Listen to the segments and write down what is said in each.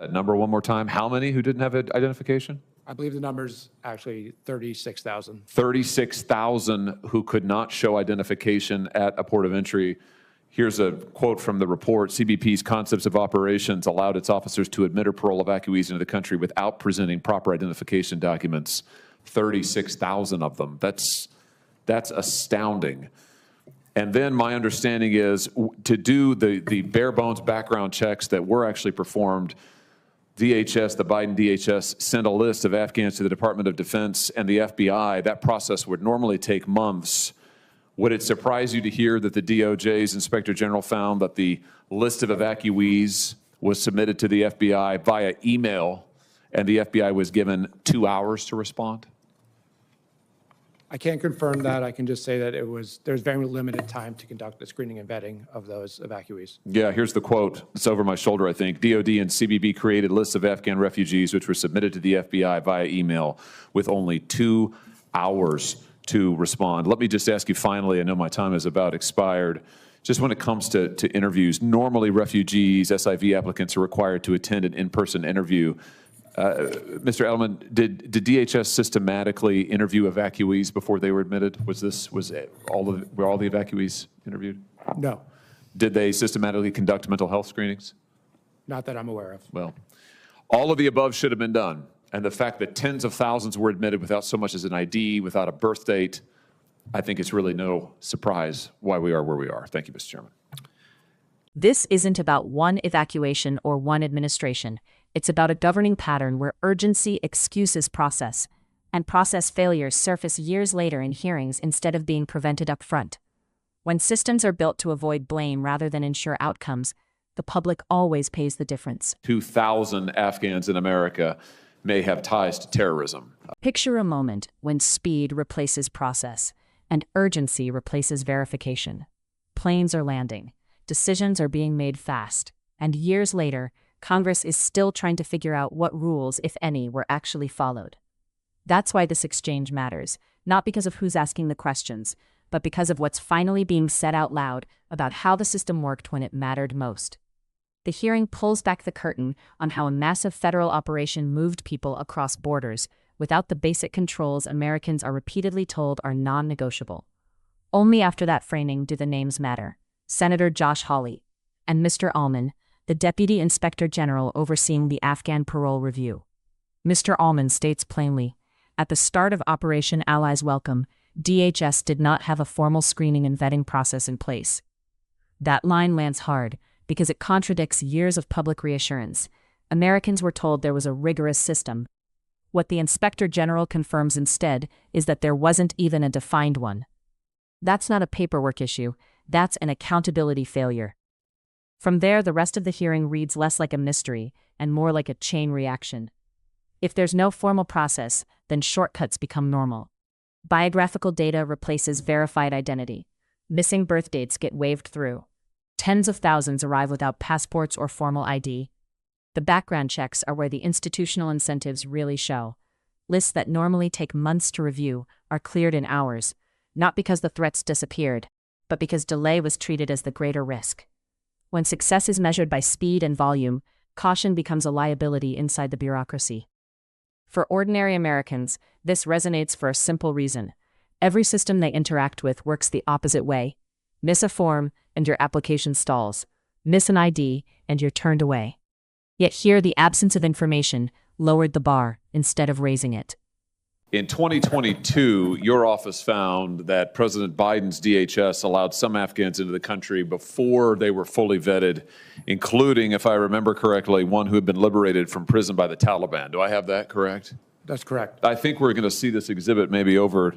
That number one more time. How many who didn't have identification? I believe the number's actually 36,000. 36,000 who could not show identification at a port of entry. Here's a quote from the report. CBP's concepts of operations allowed its officers to admit or parole evacuees into the country without presenting proper identification documents. 36,000 of them. That's astounding. And then my understanding is to do the bare bones background checks that were actually performed, DHS, the Biden DHS, sent a list of Afghans to the Department of Defense and the FBI. That process would normally take months. Would it surprise you to hear that the DOJ's Inspector General found that the list of evacuees was submitted to the FBI via email and the FBI was given 2 hours to respond? I can't confirm that. I can just say that there's very limited time to conduct the screening and vetting of those evacuees. Yeah, here's the quote. It's over my shoulder, I think. DOD and CBP created lists of Afghan refugees which were submitted to the FBI via email with only 2 hours to respond. Let me just ask you finally, I know my time is about expired, just when it comes to interviews, normally refugees, SIV applicants are required to attend an in-person interview. Mr. Edelman, did DHS systematically interview evacuees before they were admitted? Were all the evacuees interviewed? No. Did they systematically conduct mental health screenings? Not that I'm aware of. Well, all of the above should have been done. And the fact that tens of thousands were admitted without so much as an ID, without a birth date, I think it's really no surprise why we are where we are. Thank you, Mr. Chairman. This isn't about one evacuation or one administration. It's about a governing pattern where urgency excuses process, and process failures surface years later in hearings instead of being prevented up front. When systems are built to avoid blame rather than ensure outcomes, the public always pays the difference. 2,000 Afghans in America may have ties to terrorism. Picture a moment when speed replaces process and urgency replaces verification. Planes are landing, decisions are being made fast, and years later, Congress is still trying to figure out what rules, if any, were actually followed. That's why this exchange matters, not because of who's asking the questions, but because of what's finally being said out loud about how the system worked when it mattered most. The hearing pulls back the curtain on how a massive federal operation moved people across borders without the basic controls Americans are repeatedly told are non-negotiable. Only after that framing do the names matter: Senator Josh Hawley and Mr. Allman, the Deputy Inspector General overseeing the Afghan parole review. Mr. Allman states plainly, at the start of Operation Allies Welcome, DHS did not have a formal screening and vetting process in place. That line lands hard because it contradicts years of public reassurance. Americans were told there was a rigorous system. What the Inspector General confirms instead is that there wasn't even a defined one. That's not a paperwork issue, that's an accountability failure. From there, the rest of the hearing reads less like a mystery and more like a chain reaction. If there's no formal process, then shortcuts become normal. Biographical data replaces verified identity. Missing birth dates get waved through. Tens of thousands arrive without passports or formal ID. The background checks are where the institutional incentives really show. Lists that normally take months to review are cleared in hours, not because the threats disappeared, but because delay was treated as the greater risk. When success is measured by speed and volume, caution becomes a liability inside the bureaucracy. For ordinary Americans, this resonates for a simple reason. Every system they interact with works the opposite way. Miss a form, and your application stalls. Miss an ID, and you're turned away. Yet here, the absence of information lowered the bar instead of raising it. In 2022, your office found that President Biden's DHS allowed some Afghans into the country before they were fully vetted, including, if I remember correctly, one who had been liberated from prison by the Taliban. Do I have that correct? That's correct. I think we're going to see this exhibit maybe over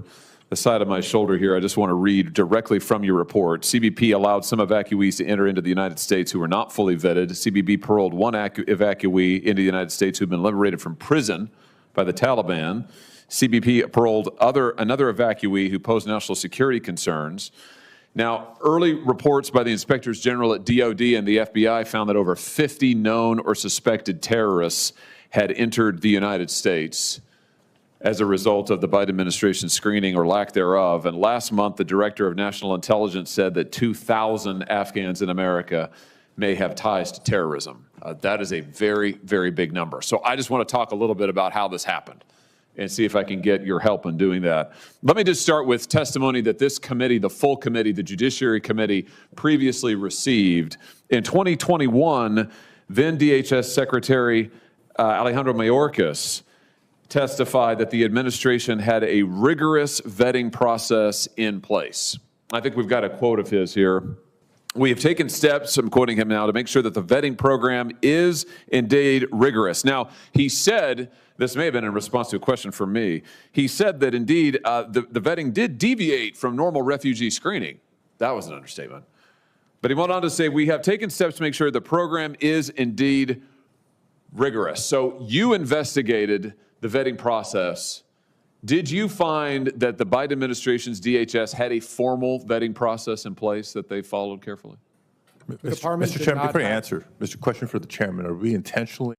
the side of my shoulder here. I just want to read directly from your report. CBP allowed some evacuees to enter into the United States who were not fully vetted. CBP paroled one evacuee into the United States who had been liberated from prison by the Taliban. CBP paroled another evacuee who posed national security concerns. Now, early reports by the inspectors general at DOD and the FBI found that over 50 known or suspected terrorists had entered the United States as a result of the Biden administration's screening or lack thereof. And last month, the director of national intelligence said that 2,000 Afghans in America may have ties to terrorism. That is a very, very big number. So I just want to talk a little bit about how this happened and see if I can get your help in doing that. Let me just start with testimony that this committee, the full committee, the Judiciary Committee, previously received. In 2021, then DHS Secretary Alejandro Mayorkas testified that the administration had a rigorous vetting process in place. I think we've got a quote of his here. We have taken steps, I'm quoting him now, to make sure that the vetting program is indeed rigorous. Now, he said, this may have been in response to a question from me, he said that indeed the vetting did deviate from normal refugee screening. That was an understatement. But he went on to say, we have taken steps to make sure the program is indeed rigorous. So you investigated the vetting process. Did you find that the Biden administration's DHS had a formal vetting process in place that they followed carefully? The department Mr. did Chairman, not before you have- answer, Mr. Question for the chairman, are we intentionally